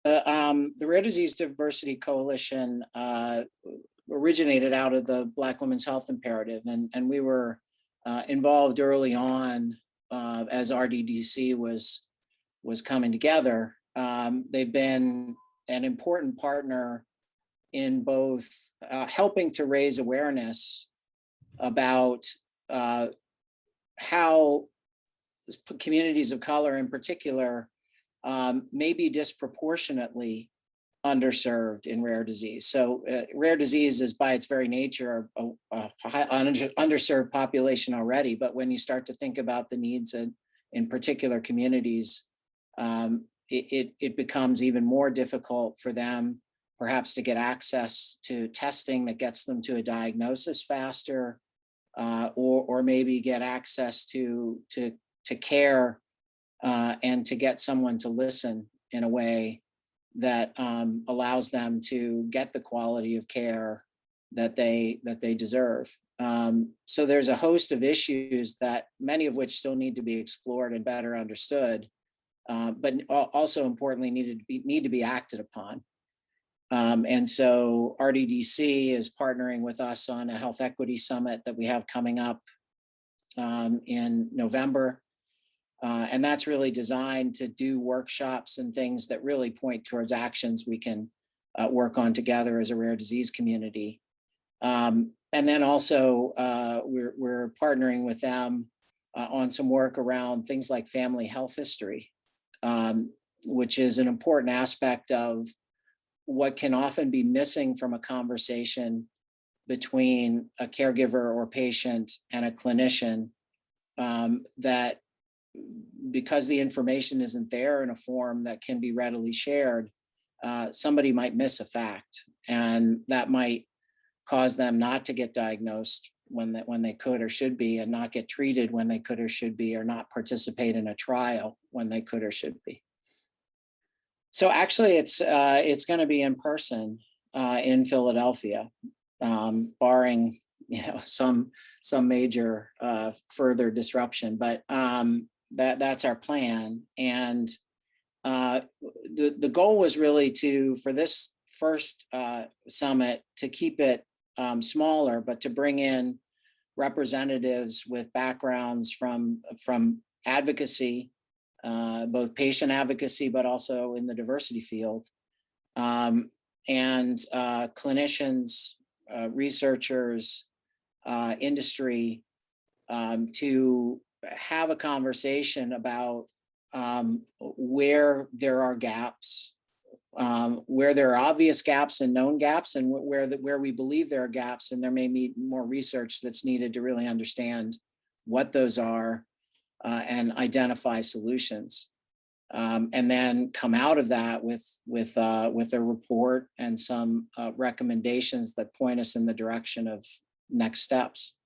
The Rare Disease Diversity Coalition originated out of the Black Women's Health Imperative, and we were involved early on as RDDC was coming together. They've been an important partner in both helping to raise awareness about how communities of color in particular may be disproportionately underserved in rare disease. So rare disease is by its very nature a underserved population already, but when you start to think about the needs in particular communities, it becomes even more difficult for them perhaps to get access to testing that gets them to a diagnosis faster, or maybe get access to care and to get someone to listen in a way that allows them to get the quality of care that they deserve. So there's a host of issues that many of which still need to be explored and better understood, but also importantly need to be acted upon. And so RDDC is partnering with us on a health equity summit that we have coming up in November. And that's really designed to do workshops and things that really point towards actions we can work on together as a rare disease community. And then also we're partnering with them on some work around things like family health history, which is an important aspect of what can often be missing from a conversation between a caregiver or patient and a clinician, that because the information isn't there in a form that can be readily shared, somebody might miss a fact, and that might cause them not to get diagnosed when they could or should be, and not get treated when they could or should be, or not participate in a trial when they could or should be. So actually, it's going to be in person in Philadelphia, barring some major further disruption. But that's our plan. And the goal was really for this first summit to keep it smaller, but to bring in representatives with backgrounds from advocacy, both patient advocacy, but also in the diversity field, and clinicians, researchers, industry, to have a conversation about where there are gaps, where there are obvious gaps and known gaps, and where we believe there are gaps, and there may be more research that's needed to really understand what those are and identify solutions, and then come out of that with a report and some recommendations that point us in the direction of next steps.